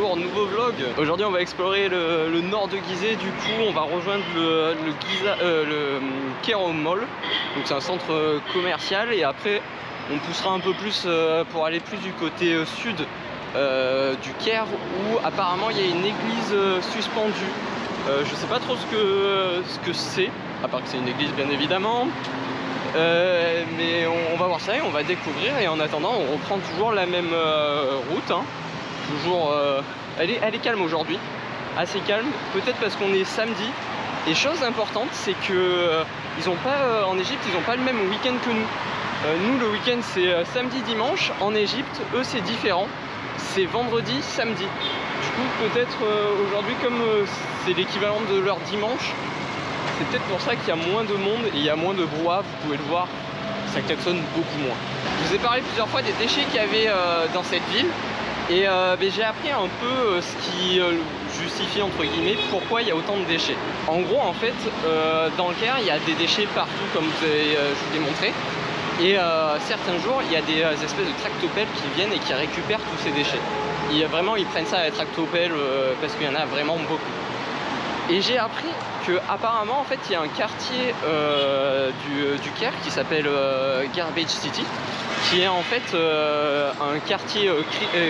bonjour, nouveau vlog. Aujourd'hui on va explorer le nord de Gizeh. Du coup on va rejoindre le Caire Mall. Donc c'est un centre commercial et après on poussera un peu plus pour aller plus du côté sud du Caire où apparemment il y a une église suspendue. Je sais pas trop ce que c'est, à part que c'est une église bien évidemment. Mais on va voir ça et on va découvrir, et en attendant on reprend toujours la même route hein. Toujours elle est calme aujourd'hui, assez calme, peut-être parce qu'on est samedi. Et chose importante, c'est que ils ont pas en Égypte, ils n'ont pas le même week-end que nous. Nous le week-end c'est samedi dimanche, en Égypte eux c'est différent, c'est vendredi samedi. Du coup peut-être aujourd'hui comme c'est l'équivalent de leur dimanche, c'est peut-être pour ça qu'il y a moins de monde et il y a moins de brouhaha. Vous pouvez le voir, ça klaxonne beaucoup moins. Je vous ai parlé plusieurs fois des déchets qu'il y avait dans cette ville. Et j'ai appris un peu ce qui justifie entre guillemets pourquoi il y a autant de déchets. En gros en fait dans le Caire il y a des déchets partout comme je vous l'ai montré. Et certains jours il y a des espèces de tractopelles qui viennent et qui récupèrent tous ces déchets. Vraiment ils prennent ça à la tractopelle parce qu'il y en a vraiment beaucoup. Et j'ai appris que apparemment en fait il y a un quartier du Caire qui s'appelle Garbage City, qui est en fait un quartier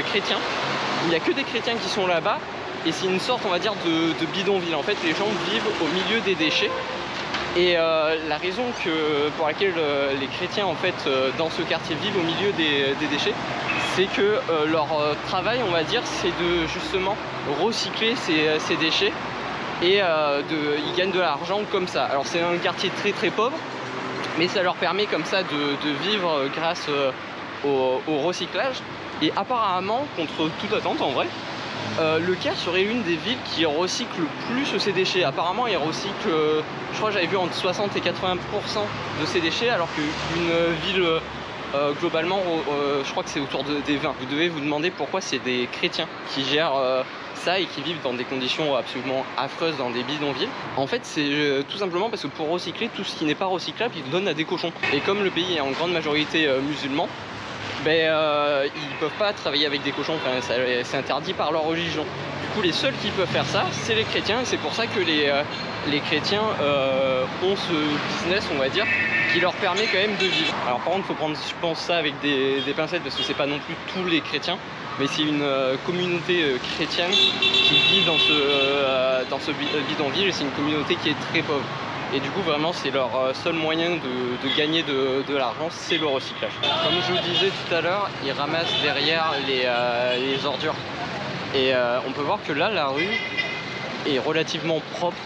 chrétien où il n'y a que des chrétiens qui sont là-bas, et c'est une sorte on va dire de bidonville. En fait les gens vivent au milieu des déchets, et la raison pour laquelle les chrétiens en fait dans ce quartier vivent au milieu des déchets, c'est que leur travail on va dire c'est de justement recycler ces déchets. Et ils gagnent de l'argent comme ça. Alors c'est un quartier très pauvre, mais ça leur permet comme ça de vivre grâce au recyclage. Et apparemment, contre toute attente en vrai, le Caire serait l'une des villes qui recycle le plus ses déchets. Apparemment ils recyclent, je crois que j'avais vu entre 60 et 80% de ces déchets, alors qu'une ville globalement, je crois que c'est autour des 20. Vous devez vous demander pourquoi c'est des chrétiens qui gèrent ça et qui vivent dans des conditions absolument affreuses dans des bidonvilles. En fait c'est tout simplement parce que pour recycler tout ce qui n'est pas recyclable ils le donnent à des cochons. Et comme le pays est en grande majorité musulman, ils peuvent pas travailler avec des cochons, enfin, c'est interdit par leur religion. Du coup les seuls qui peuvent faire ça c'est les chrétiens, et c'est pour ça que les chrétiens ont ce business on va dire qui leur permet quand même de vivre. Alors par contre il faut prendre je pense ça avec des pincettes, parce que c'est pas non plus tous les chrétiens, mais c'est une communauté chrétienne qui vit dans ce bidonville, et c'est une communauté qui est très pauvre. Et du coup vraiment c'est leur seul moyen de gagner de l'argent, c'est le recyclage. Comme je vous disais tout à l'heure, ils ramassent derrière les ordures. Et on peut voir que là la rue est relativement propre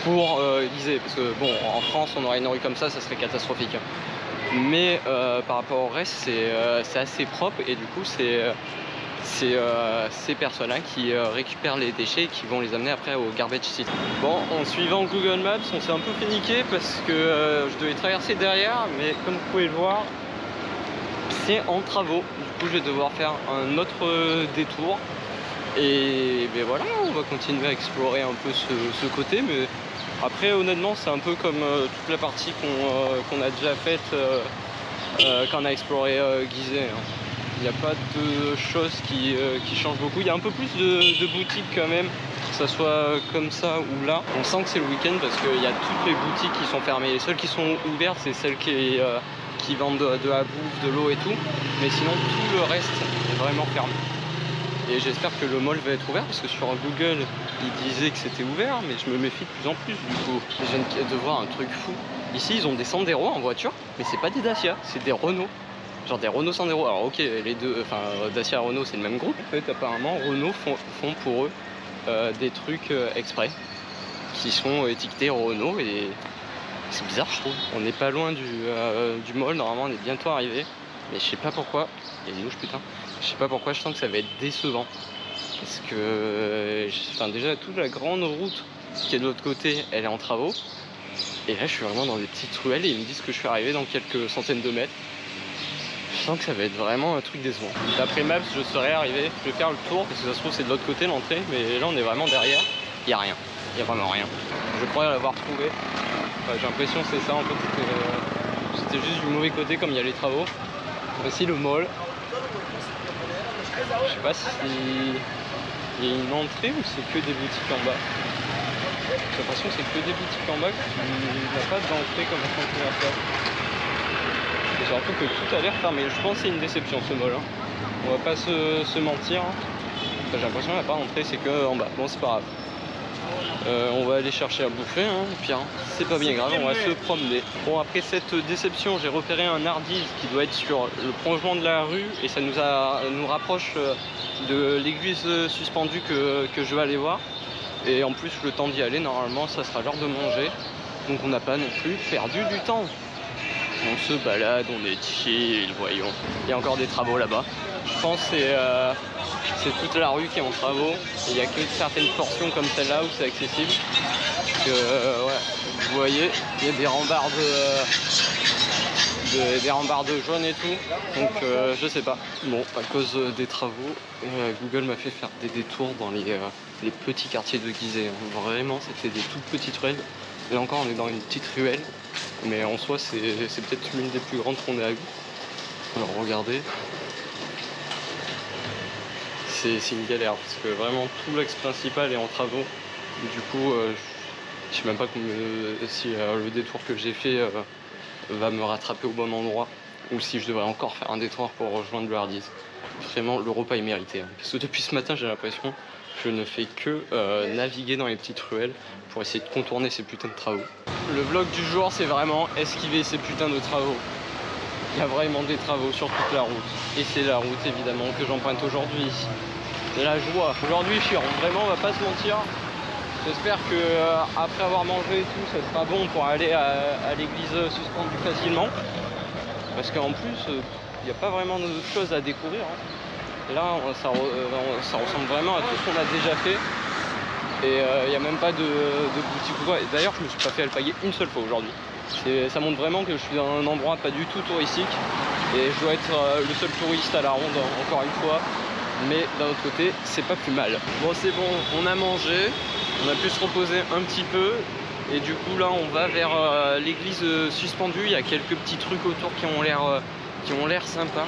pour Gizeh, parce que bon en France on aurait une rue comme ça serait catastrophique. Mais par rapport au reste c'est assez propre, et du coup c'est ces personnes-là qui récupèrent les déchets et qui vont les amener après au Garbage City. Bon, en suivant Google Maps, on s'est un peu fait niquer parce que je devais traverser derrière, mais comme vous pouvez le voir, c'est en travaux. Du coup, je vais devoir faire un autre détour. Et voilà, on va continuer à explorer un peu ce côté, mais après, honnêtement, c'est un peu comme toute la partie qu'on a déjà faite quand on a exploré Gizeh. Il n'y a pas de choses qui changent beaucoup. Il y a un peu plus de boutiques quand même, que ce soit comme ça ou là. On sent que c'est le week-end parce qu'il y a toutes les boutiques qui sont fermées. Les seules qui sont ouvertes, c'est celles qui vendent de la bouffe, de l'eau et tout. Mais sinon, tout le reste est vraiment fermé. Et j'espère que le mall va être ouvert, parce que sur Google, il disait que c'était ouvert, mais je me méfie de plus en plus du coup. Je viens de voir un truc fou. Ici, ils ont des Sandero en voiture, mais c'est pas des Dacia, c'est des Renault. Genre des Renault Sandero. Alors ok, les deux, enfin Dacia et Renault c'est le même groupe. En fait apparemment Renault font pour eux des trucs exprès qui sont étiquetés Renault, et c'est bizarre je trouve. On n'est pas loin du mall, normalement on est bientôt arrivé, mais je sais pas pourquoi. Il y a une mouche putain. Je sais pas pourquoi je sens que ça va être décevant. Parce que déjà toute la grande route qui est de l'autre côté elle est en travaux. Et là je suis vraiment dans des petites ruelles et ils me disent que je suis arrivé dans quelques centaines de mètres. Je sens que ça va être vraiment un truc décevant. D'après Maps, je serais arrivé, je vais faire le tour, parce que ça se trouve c'est de l'autre côté l'entrée, mais là on est vraiment derrière, il n'y a rien, il n'y a vraiment rien. Je crois l'avoir trouvé, enfin, j'ai l'impression que c'est ça en fait, c'était juste du mauvais côté comme il y a les travaux. Voici le mall. Je sais pas si Il y a une entrée ou c'est que des boutiques en bas? J'ai l'impression que c'est que des boutiques en bas, qu'il n'y a pas d'entrée comme un centre commercial. J'ai l'impression que tout a l'air fermé. Je pense que c'est une déception ce mall. Hein. On va pas se mentir. Enfin, j'ai l'impression qu'il n'y a pas d'entrée, c'est que en bas. Bon, c'est pas grave. On va aller chercher à bouffer, hein. Au pire, c'est pas bien grave, on va se promener. Bon, après cette déception, j'ai repéré un Hardee's qui doit être sur le prolongement de la rue et ça nous rapproche de l'église suspendue que je vais aller voir. Et en plus, le temps d'y aller, normalement, ça sera l'heure de manger. Donc on n'a pas non plus perdu du temps. On se balade, on est chill, voyons. Il y a encore des travaux là-bas. Je pense que c'est toute la rue qui est en travaux. Il n'y a que certaines portions comme celle-là où c'est accessible. Ouais, vous voyez, il y a des rambardes de jaune et tout. Donc je sais pas. Bon, à cause des travaux, Google m'a fait faire des détours dans les petits quartiers de Gizeh. Vraiment, c'était des toutes petites ruelles. Là encore, on est dans une petite ruelle. Mais en soi, c'est peut-être l'une des plus grandes qu'on ait à vue. Alors regardez. C'est une galère parce que vraiment tout l'axe principal est en travaux. Du coup, je sais même pas si le détour que j'ai fait va me rattraper au bon endroit ou si je devrais encore faire un détour pour rejoindre le Hardee's. Vraiment, le repas est mérité. Hein. Parce que depuis ce matin, j'ai l'impression que je ne fais que naviguer dans les petites ruelles pour essayer de contourner ces putains de travaux. Le vlog du jour, c'est vraiment esquiver ces putains de travaux. Il y a vraiment des travaux sur toute la route. Et c'est la route évidemment que j'emprunte aujourd'hui. C'est la joie. Aujourd'hui je suis vraiment, on va pas se mentir. J'espère que après avoir mangé et tout, ça sera bon pour aller à l'église suspendue facilement. Parce qu'en plus, il n'y a pas vraiment d'autres choses à découvrir. Hein. Là, ça ressemble vraiment à tout ce qu'on a déjà fait. Et il n'y a même pas de boutique ou quoi. D'ailleurs, je me suis pas fait alpaguer une seule fois aujourd'hui. Ça montre vraiment que je suis dans un endroit pas du tout touristique et je dois être le seul touriste à la ronde encore une fois, mais d'un autre côté c'est pas plus mal. Bon, c'est bon, on a mangé, on a pu se reposer un petit peu et du coup là on va vers l'église suspendue. Il y a quelques petits trucs autour qui ont l'air sympas.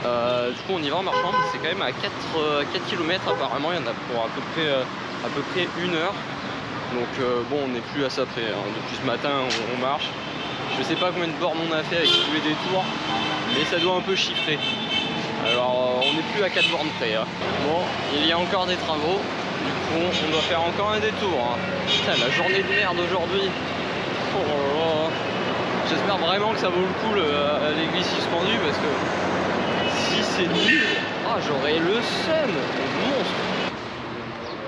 Du coup on y va en marchant, c'est quand même à 4 km apparemment. Il y en a pour à peu près 1 heure. Donc bon, on n'est plus à ça près, hein. Depuis ce matin on marche. Je sais pas combien de bornes on a fait avec tous les détours, mais ça doit un peu chiffrer. Alors on n'est plus à 4 bornes près. Hein. Bon, il y a encore des travaux, du coup on doit faire encore un détour. Hein. Putain, la journée de merde aujourd'hui. Oh, j'espère vraiment que ça vaut le coup l'église suspendue parce que si c'est nul, j'aurais le seum, monstre.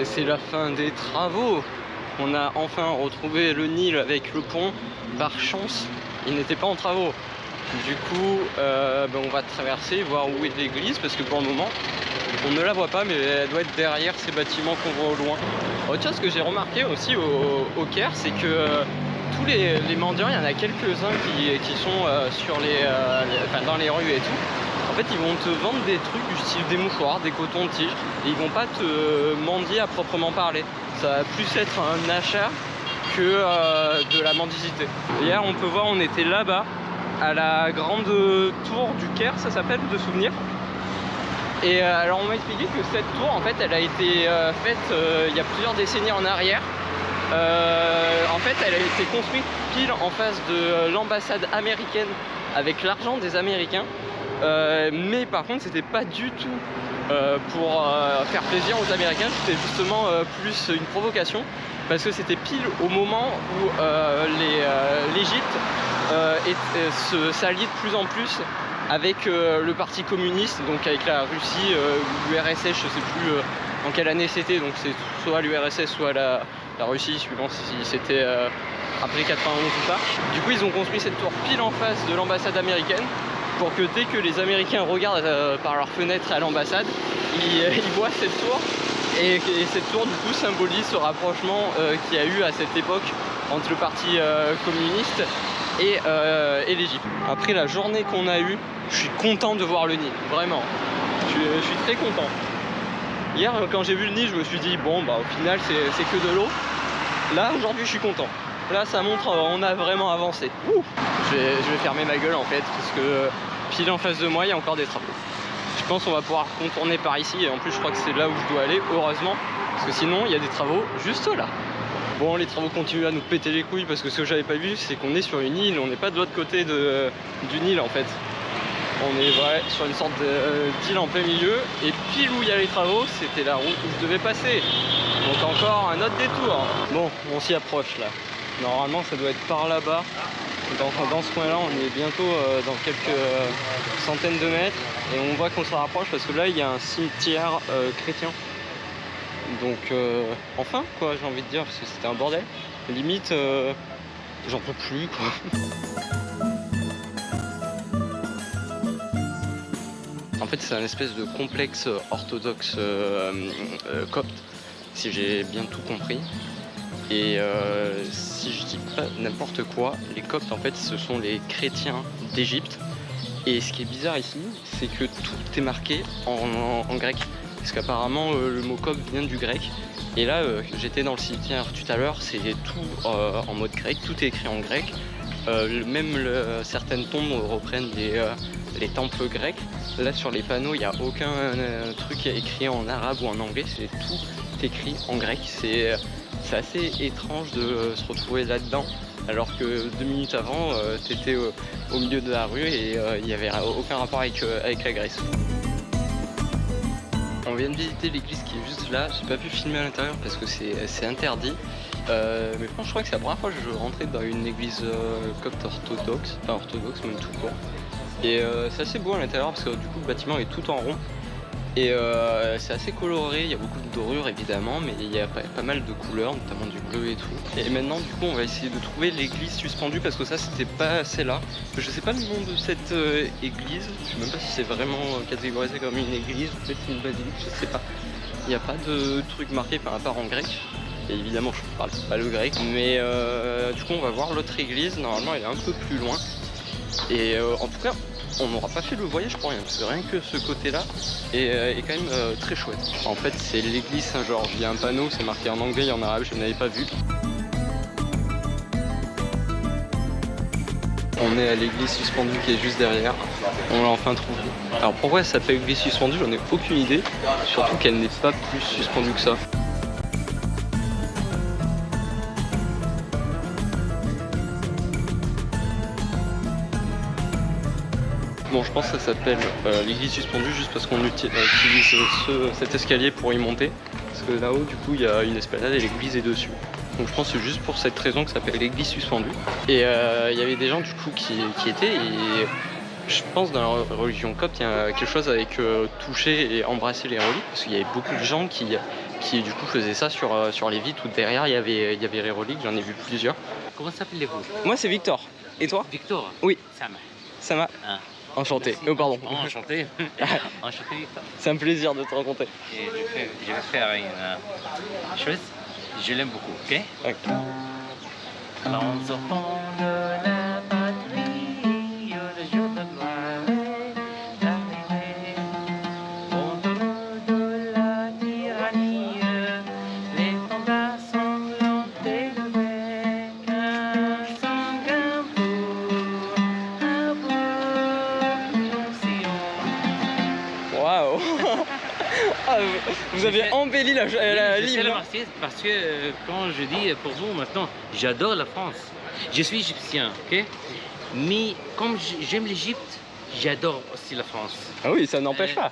Et c'est la fin des travaux. On a enfin retrouvé le Nil avec le pont. Par chance, il n'était pas en travaux. Du coup, on va traverser, voir où est l'église, parce que pour le moment, on ne la voit pas, mais elle doit être derrière ces bâtiments qu'on voit au loin. Autre chose que j'ai remarqué aussi au Caire, c'est que tous les mendiants, il y en a quelques-uns qui sont dans les rues et tout. En fait, ils vont te vendre des trucs du style des mouchoirs, des cotons-tiges, et ils vont pas te mendier à proprement parler. Ça va plus être un achat que de la mendicité. Hier, on peut voir, on était là-bas, à la grande tour du Caire, ça s'appelle, de souvenirs. Et alors, on m'a expliqué que cette tour, en fait, elle a été faite il y a plusieurs décennies en arrière. En fait, elle a été construite pile en face de l'ambassade américaine avec l'argent des Américains. Mais par contre, c'était pas du tout pour faire plaisir aux Américains, c'était justement plus une provocation parce que c'était pile au moment où l'Égypte s'alliait de plus en plus avec le parti communiste, donc avec la Russie ou l'URSS, je sais plus en quelle année c'était, donc c'est soit l'URSS soit la Russie, suivant si c'était après 91 ou pas. Du coup, ils ont construit cette tour pile en face de l'ambassade américaine pour que dès que les Américains regardent par leur fenêtre à l'ambassade, ils voient cette tour. Et cette tour du coup symbolise ce rapprochement qu'il y a eu à cette époque entre le parti communiste et l'Égypte. Après la journée qu'on a eue, je suis content de voir le Nil, vraiment. Je suis très content. Hier quand j'ai vu le Nil, je me suis dit bon bah au final c'est que de l'eau. Là aujourd'hui je suis content. Là ça montre on a vraiment avancé. Je vais fermer ma gueule en fait parce que pile en face de moi il y a encore des travaux. Je pense qu'on va pouvoir contourner par ici et en plus je crois que c'est là où je dois aller, heureusement, parce que sinon il y a des travaux juste là. Bon, les travaux continuent à nous péter les couilles parce que ce que j'avais pas vu c'est qu'on est sur une île, on n'est pas de l'autre côté d'une île en fait. On est sur une sorte d'île en plein milieu et pile où il y a les travaux c'était la route où je devais passer. Donc encore un autre détour. Bon, on s'y approche là. Normalement ça doit être par là-bas. Dans ce coin là on est bientôt dans quelques centaines de mètres et on voit qu'on se rapproche parce que là il y a un cimetière chrétien. Donc enfin quoi, j'ai envie de dire, parce que c'était un bordel. Limite j'en peux plus quoi. En fait c'est un espèce de complexe orthodoxe copte, si j'ai bien tout compris. Et si je dis pas n'importe quoi, les Coptes en fait ce sont les chrétiens d'Égypte. Et ce qui est bizarre ici, c'est que tout est marqué en grec. Parce qu'apparemment le mot copte vient du grec. Et là j'étais dans le cimetière tout à l'heure, c'est tout en mode grec, tout est écrit en grec. Même certaines tombes reprennent les temples grecs. Là sur les panneaux il n'y a aucun truc écrit en arabe ou en anglais, c'est tout écrit en grec. C'est assez étrange de se retrouver là-dedans alors que 2 minutes avant t'étais au milieu de la rue et il n'y avait aucun rapport avec la Grèce. On vient de visiter l'église qui est juste là, j'ai pas pu filmer à l'intérieur parce que c'est interdit. Mais franchement je crois que c'est la première fois que je rentrais dans une église copte orthodoxe, enfin orthodoxe même tout court. Et c'est assez beau à l'intérieur parce que du coup le bâtiment est tout en rond. Et c'est assez coloré, il y a beaucoup de dorures évidemment, mais il y a pas mal de couleurs, notamment du bleu et tout. Et maintenant du coup on va essayer de trouver l'église suspendue parce que ça c'était pas assez là. Je sais pas le nom de cette église, je sais même pas si c'est vraiment catégorisé comme une église, peut-être une basilique, je sais pas. Il n'y a pas de truc marqué par rapport en grec. Et évidemment je parle pas le grec, mais du coup on va voir l'autre église, normalement elle est un peu plus loin. Et en tout cas on n'aura pas fait le voyage pour rien, parce que rien que ce côté-là est quand même très chouette. En fait, c'est l'église Saint-Georges. Il y a un panneau, c'est marqué en anglais et en arabe, je n'avais pas vu. On est à l'église suspendue qui est juste derrière. On l'a enfin trouvé. Alors pourquoi elle s'appelle église suspendue, j'en ai aucune idée. Surtout qu'elle n'est pas plus suspendue que ça. Bon, je pense que ça s'appelle l'église suspendue juste parce qu'on utilise cet escalier pour y monter. Parce que là-haut, du coup, il y a une esplanade et l'église est dessus. Donc je pense que c'est juste pour cette raison que ça s'appelle l'église suspendue. Et il y avait des gens du coup qui étaient et je pense dans la religion copte, il y a quelque chose avec toucher et embrasser les reliques. Parce qu'il y avait beaucoup de gens qui du coup faisaient ça sur les vitres où derrière il y avait les reliques, j'en ai vu plusieurs. Comment s'appelez-vous? Moi c'est Victor. Et toi? Victor. Oui. Sama. Sama. Ah. Enchanté. Oh, pardon. Oh, enchanté. Enchanté Victor. C'est un plaisir de te rencontrer. Et je vais faire une chose. Je l'aime beaucoup, ok? Ok. Enfants de la patrie, le jour de gloire est arrivé. Contre de la tyrannie, les combats sanglants élevés, un sanguin pour Waouh. Ah, vous avez embelli la ligne. Parce que quand je dis pour vous maintenant, j'adore la France. Je suis égyptien, ok? Mais comme j'aime l'Égypte, j'adore aussi la France. Ah oui, ça n'empêche pas.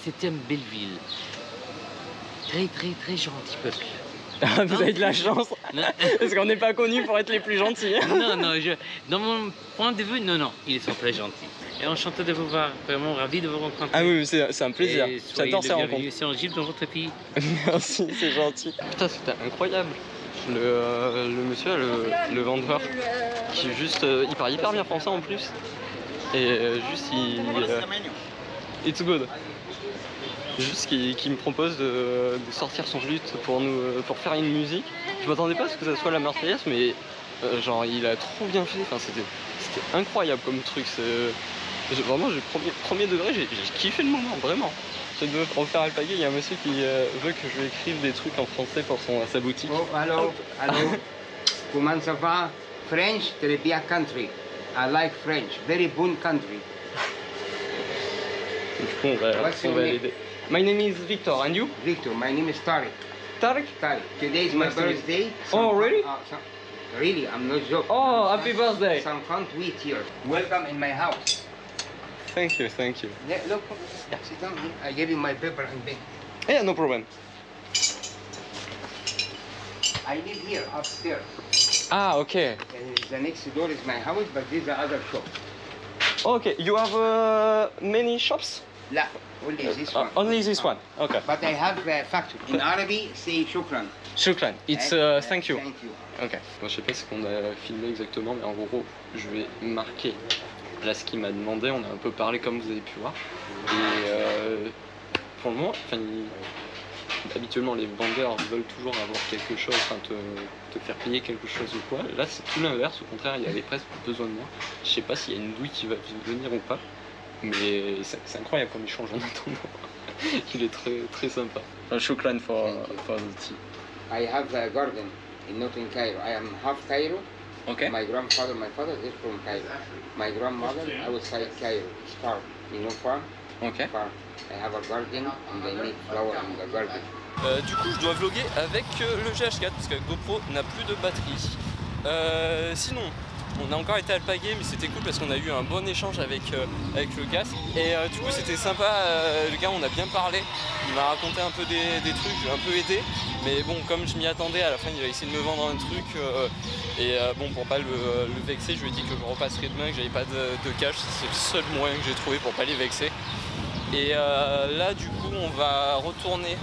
C'est une belle ville. Très très très gentil peuple. Vous avez de la chance. Parce qu'on n'est pas connus pour être les plus gentils. Non, dans mon point de vue, non, ils sont très gentils. Et enchanté de vous voir, vraiment ravi de vous rencontrer. Ah oui, c'est un plaisir. J'adore ces rencontres. Ici en Égypte, dans votre pays. Merci, c'est gentil. Putain, c'était incroyable. Le monsieur, le vendeur, qui juste, il parle hyper bien français en plus. Et juste, it's good. Juste qui me propose de sortir son flûte pour faire une musique. Je m'attendais pas à ce que ça soit la Marseillaise, mais genre il a trop bien fait. Enfin, c'était incroyable comme truc. Vraiment, premier degré, j'ai kiffé le moment, vraiment. Je devais refaire alpaguer, il y a un monsieur qui veut que je lui écrive des trucs en français pour sa boutique. Oh, hello. Comment ça va? French, très bien country. I like French, very bon country. Du coup, What's on your va name? l'aider. My name is Victor, and you? Victor, my name is Tariq. Tarek? Tariq. Today is my Nice to meet you. birthday. Oh, really? Really, I'm not joking. Oh, happy birthday! Some fun tweet here. Welcome in my house. Thank you, thank you. Yeah, look, sit down here. I give you my paper and pen. Yeah, no problem. I live here upstairs. Ah, okay. And the next door is my house, but this is the other shop. Okay, you have many shops? لا, only this one. Only this one. Okay. But I have a factory. In Arabic, say shukran. Shukran. It's thank you. Thank you. Ok. Bon, je sais pas ce qu'on a filmé exactement, mais en gros, je vais marquer là ce qu'il m'a demandé. On a un peu parlé comme vous avez pu voir. Et pour le moment, habituellement les vendeurs veulent toujours avoir quelque chose, te faire payer quelque chose ou quoi. Là, c'est tout l'inverse. Au contraire, il avait presque besoin de moi. Je sais pas s'il y a une douille qui va venir ou pas, mais c'est incroyable comme il change en attendant. Il est très très sympa. Shukran for the tea. I have a garden not in Cairo. I am half Cairo. Okay. My grandfather, my father is from Cairo. My grandmother outside Cairo. It's farm. You know farm? Ok. Farm. I have a garden and I make flower in the garden. Du coup, je dois vlogger avec le GH4 parce que GoPro n'a plus de batterie. Sinon, on a encore été alpagué, mais c'était cool parce qu'on a eu un bon échange avec le gars. Et du coup, c'était sympa. Le gars, on a bien parlé. Il m'a raconté un peu des trucs, je l'ai un peu aidé. Mais bon, comme je m'y attendais, à la fin, il a essayé de me vendre un truc. Bon, pour pas le vexer, je lui ai dit que je repasserai demain, que j'avais pas de cash. C'est le seul moyen que j'ai trouvé pour pas les vexer. Et là, du coup, on va retourner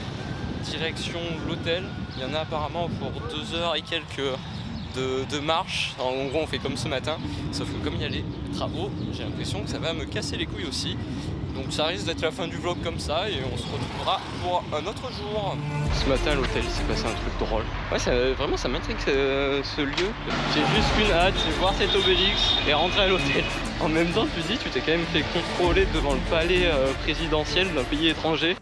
direction l'hôtel. Il y en a apparemment pour 2 heures et quelques de marche. En gros, on fait comme ce matin, sauf que comme il y a les travaux, j'ai l'impression que ça va me casser les couilles aussi. Donc ça risque d'être la fin du vlog comme ça et on se retrouvera pour un autre jour. Ce matin à l'hôtel, il s'est passé un truc drôle. Ouais, vraiment ça m'intrigue ce lieu. J'ai juste une hâte, c'est voir cet Obélix et rentrer à l'hôtel. En même temps, tu dis, tu t'es quand même fait contrôler devant le palais présidentiel d'un pays étranger.